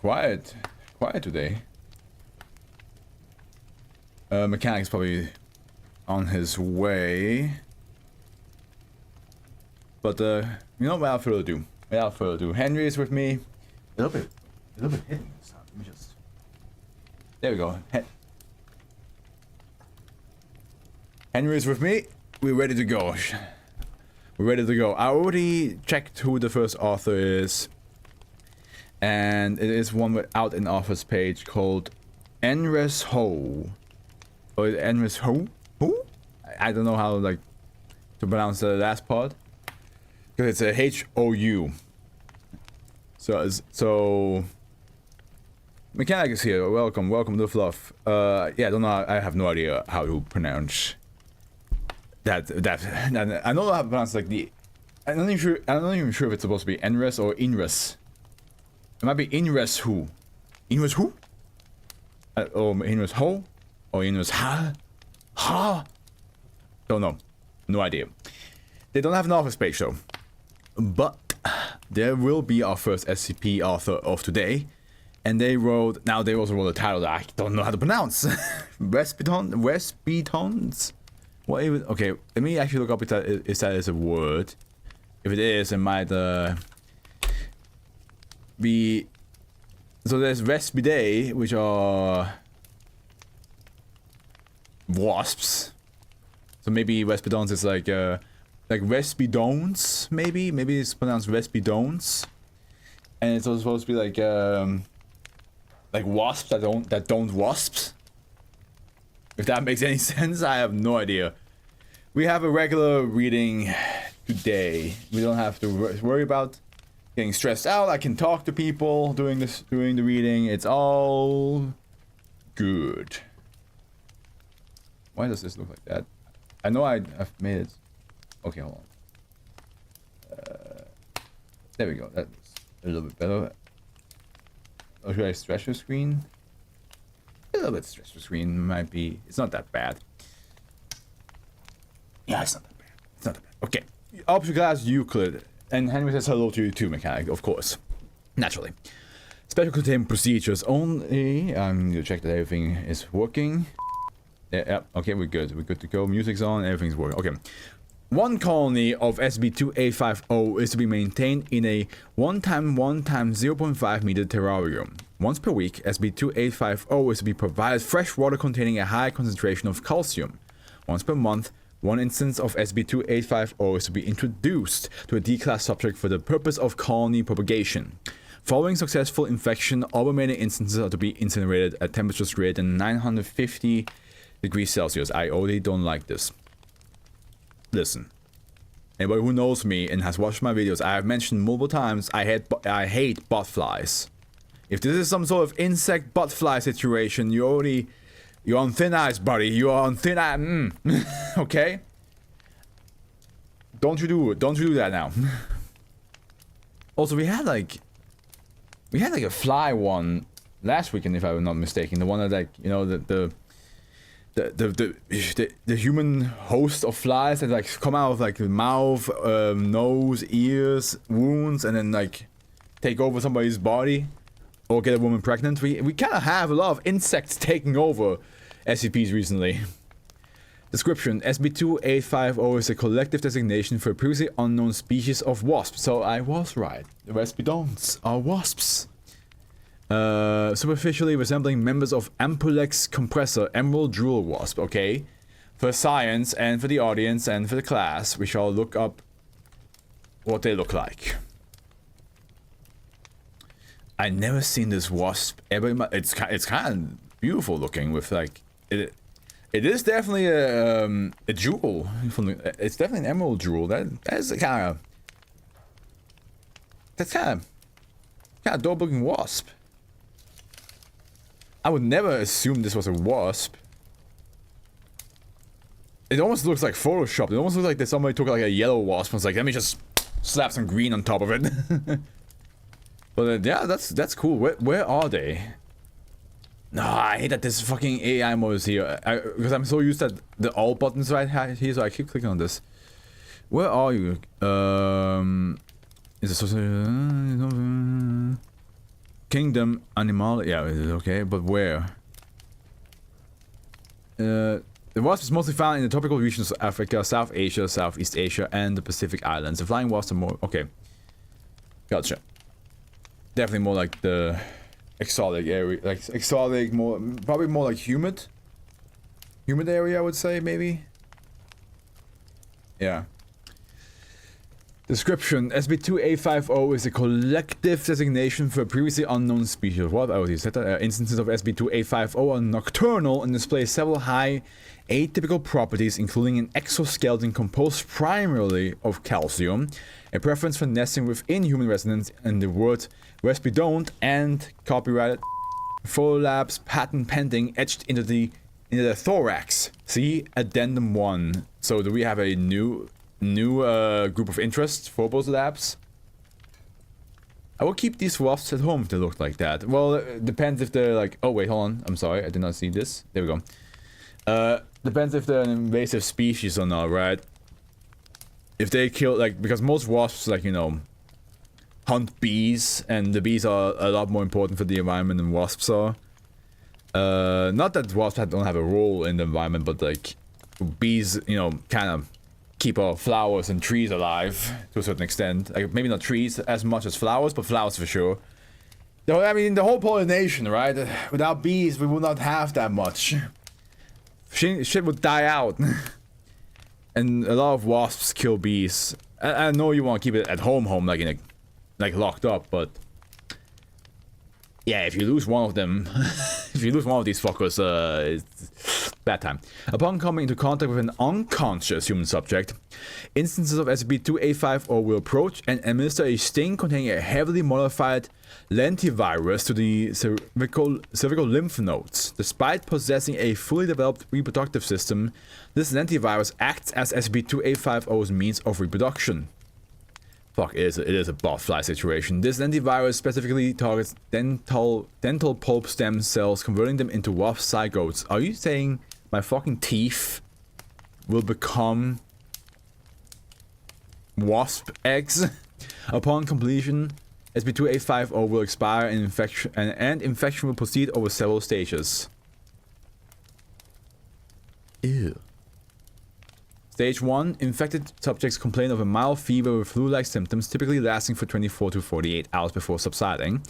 quiet today. Mechanic's probably on his way. But you know, without further ado, Henry is with me. A little bit hidden this time. Let me just. There we go. Henry is with me. We're ready to go. I already checked who the first author is. And it is one without an author's page called Enres Ho. Or Enres Ho? Who? I don't know how to pronounce the last part. Because it's a H-O-U. So Mechanic is here. Welcome to Fluff. Yeah, I don't know. I have no idea how to pronounce that. I know how to pronounce like the. I'm not even sure if it's supposed to be Enres or Inres. It might be Inres Who. Inres Who? Or Inres Ho? Or Inres Ha? Ha? Don't know. No idea. They don't have an office page though. But there will be our first SCP author of today. And they also wrote a title that I don't know how to pronounce. Vespidonts? What even? Okay, let me actually look up if that is a word. If it is, it might be. So there's Vespidae, which are wasps. So maybe Vespidonts is like Vespidonts, maybe it's pronounced Vespidonts, and it's also supposed to be like wasps that don't wasps. If that makes any sense, I have no idea. We have a regular reading today. We don't have to worry about getting stressed out. I can talk to people during the reading. It's all good. Why does this look like that? I know I've made it. Okay, hold on. There we go. That's a little bit better. Or should I stretch the screen? A little bit stretch the screen might be. It's not that bad. Yeah, it's not that bad. Okay. Option class Euclid. And Henry says hello to you too, Mechanic, of course. Naturally. Special containment procedures only. I'm gonna check that everything is working. Yeah, okay, we're good. We're good to go. Music's on, everything's working. Okay. One colony of SCP-2850 is to be maintained in a 1x1x0.5 meter terrarium. Once per week, SCP-2850 is to be provided fresh water containing a high concentration of calcium. Once per month, one instance of SCP-2850 is to be introduced to a D-class subject for the purpose of colony propagation. Following successful infection, all remaining instances are to be incinerated at temperatures greater than 950 degrees Celsius. I already don't like this. Listen, anybody who knows me and has watched my videos, I have mentioned multiple times I hate botflies. If this is some sort of insect botfly situation, you're on thin ice, buddy. You are on thin ice. Okay? Don't you do that now. Also, we had like a fly one last weekend, if I'm not mistaken. The one that the human host of flies that like come out of like the mouth, nose, ears, wounds, and then like take over somebody's body or get a woman pregnant. We kind of have a lot of insects taking over SCPs recently. Description: SCP-2850 is a collective designation for a previously unknown species of wasp. So I was right. The Vespidonts are wasps. Superficially resembling members of Ampulex compressor emerald jewel wasp. Okay, for science and for the audience and for the class, we shall look up what they look like. I never seen this wasp ever. It's kind of beautiful looking with like it is definitely a jewel. It's definitely an emerald jewel. That's kind of dope looking wasp. I would never assume this was a wasp. It almost looks like Photoshop. It almost looks like that somebody took like a yellow wasp and was like, let me just slap some green on top of it. But yeah, that's cool. Where are they? No, I hate that this fucking AI mode is here. Because I'm so used to the all buttons right here, so I keep clicking on this. Where are you? Is it can Kingdom Animal. Yeah, okay, but where? The wasp is mostly found in the tropical regions of Africa, South Asia, Southeast Asia, and the Pacific Islands. The flying wasps are more... Okay. Gotcha. Definitely more like the exotic area. Like, exotic, more... Probably more like humid. Humid area, I would say, maybe? Yeah. Description: SB2850 is a collective designation for a previously unknown species. What? Oh, you said that? Instances of SB2850 are nocturnal and display several high atypical properties, including an exoskeleton composed primarily of calcium, a preference for nesting within human residents, and the word Vespidont and copyrighted photo labs patent pending etched into the thorax. See addendum 1. So do we have a new group of interest for both labs? I will keep these wasps at home if they look like that. Well, it depends if they're like... Oh, wait, hold on. I'm sorry. I did not see this. There we go. Depends if they're an invasive species or not, right? If they kill... Like, because most wasps, like, you know, hunt bees, and the bees are a lot more important for the environment than wasps are. Not that wasps don't have a role in the environment, but, like, bees, you know, kind of keep our flowers and trees alive to a certain extent. Like, maybe not trees as much as flowers, but flowers for sure. I mean, the whole pollination, right? Without bees, we would not have that much. Shit would die out. And a lot of wasps kill bees. I know you want to keep it at home, like in a, like locked up, but yeah, if you lose one of them, if you lose one of these fuckers, it's bad time. Upon coming into contact with an unconscious human subject, instances of SCP-2850 will approach and administer a sting containing a heavily modified lentivirus to the cervical lymph nodes. Despite possessing a fully developed reproductive system, this lentivirus acts as SCP-2850's means of reproduction. Fuck, it is a botfly situation. This lentivirus specifically targets dental pulp stem cells, converting them into wasp zygotes. Are you saying my fucking teeth will become wasp eggs? Upon completion, SCP-2850 will expire and infection will proceed over several stages. Ew. Stage 1. Infected subjects complain of a mild fever with flu-like symptoms, typically lasting for 24 to 48 hours before subsiding.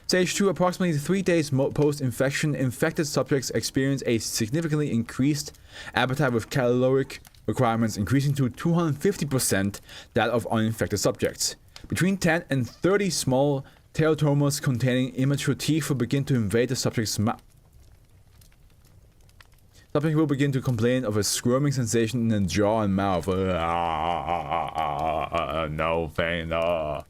Stage 2. Approximately 3 days post-infection, infected subjects experience a significantly increased appetite with caloric requirements increasing to 250% that of uninfected subjects. Between 10 and 30 small teratomas containing immature teeth will begin to invade the subject's mouth. Subject will begin to complain of a squirming sensation in the jaw and mouth. No pain. No.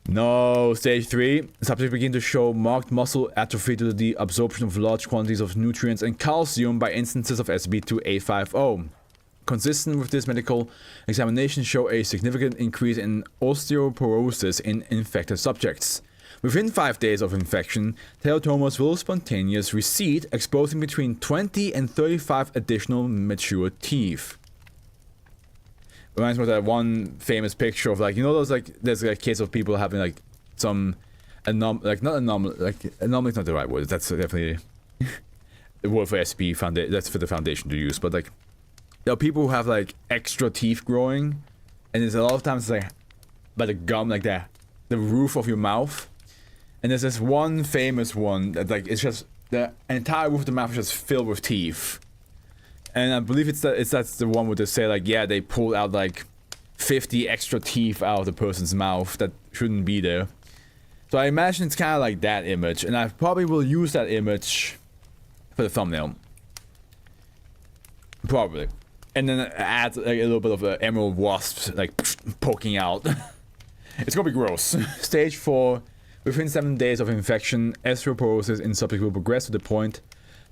No. Stage 3. Subject begin to show marked muscle atrophy due to the absorption of large quantities of nutrients and calcium by instances of SCP-2850. Consistent with this, medical examinations show a significant increase in osteoporosis in infected subjects. Within 5 days of infection, teratomas will spontaneously recede, exposing between 20 and 35 additional mature teeth. Reminds me of that one famous picture of, like, you know, those, like, there's a case of people having, like, some anomaly is not the right word. That's definitely the word for SCP foundation. That's for the foundation to use. But, like, there are people who have, like, extra teeth growing, and there's a lot of times, like, by the gum, like the roof of your mouth. And there's this one famous one that, like, it's just the entire roof of the mouth is just filled with teeth. And I believe that's the one where they say, like, yeah, they pulled out like 50 extra teeth out of the person's mouth that shouldn't be there. So I imagine it's kind of like that image, and I probably will use that image for the thumbnail. Probably. And then add like, a little bit of emerald wasps like poking out. It's gonna be gross. Stage 4. Within 7 days of infection, osteoporosis in subjects will progress to the point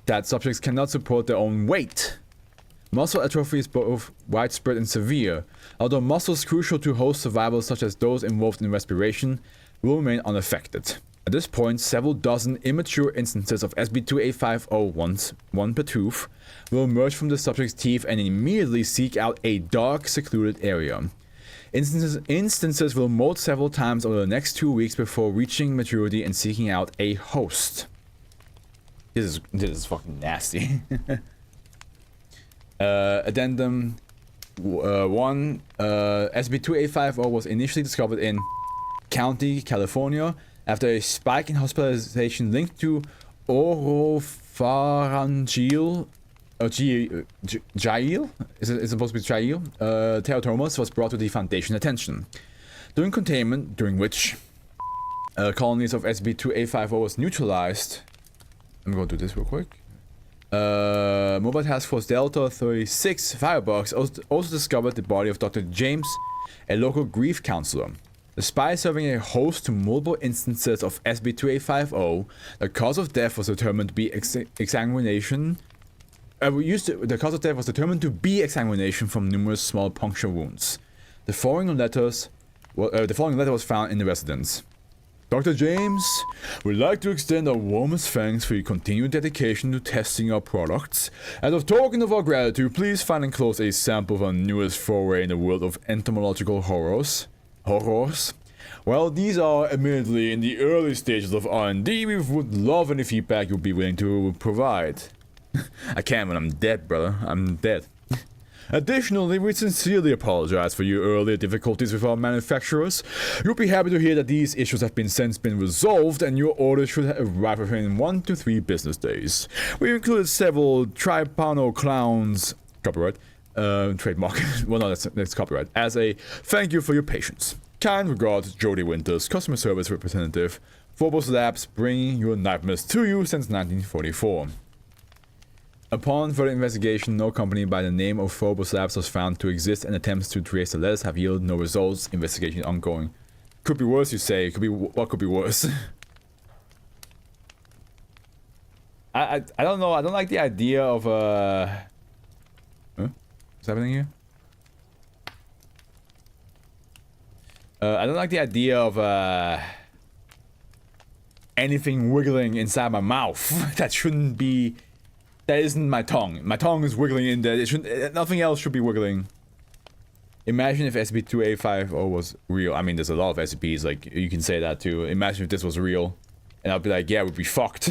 that subjects cannot support their own weight. Muscle atrophy is both widespread and severe, although muscles crucial to host survival, such as those involved in respiration, will remain unaffected. At this point, several dozen immature instances of SCP-2850 one per tooth will emerge from the subject's teeth and immediately seek out a dark, secluded area. Instances will molt several times over the next 2 weeks before reaching maturity and seeking out a host. This is fucking nasty. Addendum 1. SCP-2850 was initially discovered in County, California, after a spike in hospitalization linked to oropharyngeal Jail? Is it supposed to be Jail? Teratomas was brought to the Foundation attention. During containment, during which colonies of SCP-2850 was neutralized. I'm going to do this real quick. Mobile Task Force Delta 36 Firebox also discovered the body of Dr. James, a local grief counselor. Despite serving a host to multiple instances of SCP-2850, the cause of death was determined to be exsanguination. The cause of death was determined to be exsanguination from numerous small puncture wounds. The following letter was found in the residence. Dr. James, we'd like to extend our warmest thanks for your continued dedication to testing our products. As a token of our gratitude, please find and close a sample of our newest foray in the world of entomological horrors. Well, these are admittedly in the early stages of R&D. We would love any feedback you'd be willing to provide. I can't when I'm dead, brother. I'm dead. Additionally, we sincerely apologize for your earlier difficulties with our manufacturers. You'll be happy to hear that these issues have since been resolved and your orders should arrive within 1 to 3 business days. We included several Tripano clowns, copyright, trademark, well no, that's copyright, as a thank you for your patience. Kind regards, Jody Winters, customer service representative, Phobos Labs, bringing your nightmares to you since 1944. Upon further investigation, no company by the name of Phobos Labs was found to exist, and attempts to trace the letters have yielded no results. Investigation ongoing. Could be worse, you say. Could be what could be worse? I don't know. I don't like the idea of Huh? What's happening here? I don't like the idea of anything wiggling inside my mouth. That shouldn't be. That isn't my tongue. My tongue is wiggling in there. It shouldn't. Nothing else should be wiggling. Imagine if SCP-2850 was real. I mean, there's a lot of SCPs. Like you can say that too. Imagine if this was real, and I'll be like, yeah, we'd be fucked.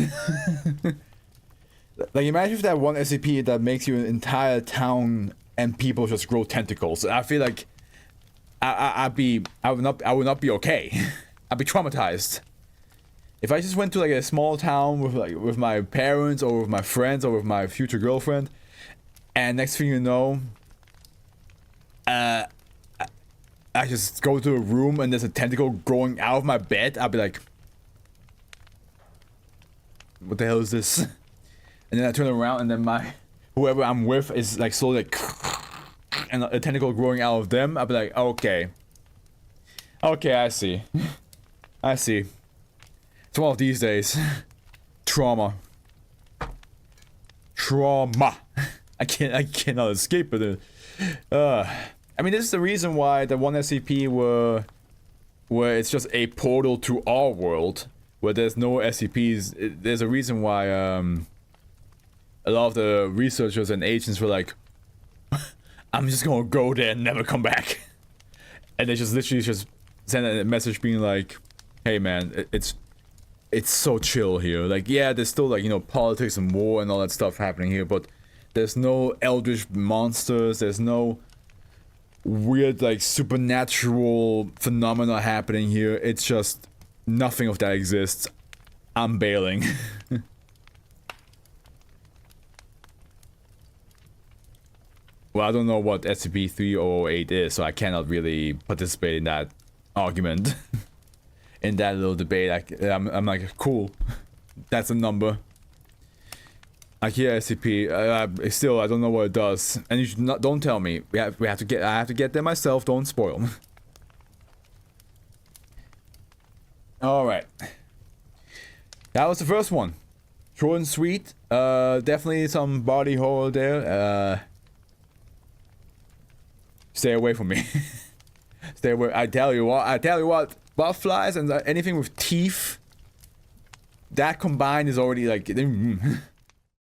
Like imagine if that one SCP that makes you an entire town and people just grow tentacles. I feel like I would not be okay. I'd be traumatized. If I just went to like a small town with my parents or with my friends or with my future girlfriend, and next thing you know, I just go to a room and there's a tentacle growing out of my bed, I'd be like, what the hell is this? And then I turn around and then whoever I'm with is like slowly like, and a tentacle growing out of them. I'd be like, okay, I see. I see. It's one of these days. Trauma. I cannot escape it. I mean, this is the reason why the one SCP where it's just a portal to our world, where there's no SCPs. There's a reason why a lot of the researchers and agents were like, I'm just gonna go there and never come back. And they just literally just send a message being like, hey man, it's so chill here. Like, yeah, there's still like, you know, politics and war and all that stuff happening here, but there's no eldritch monsters, there's no weird like supernatural phenomena happening here. It's just nothing of that exists. I'm bailing. Well, I don't know what SCP-3008 is, so I cannot really participate in that argument. In that little debate. I'm like, cool. That's a number. I hear SCP. Still, I don't know what it does. And you should not. Don't tell me. I have to get there myself. Don't spoil. All right. That was the first one. Short and sweet. Definitely some body horror there. Stay away from me. Stay away. I tell you what. Butterflies and anything with teeth. That combined is already like.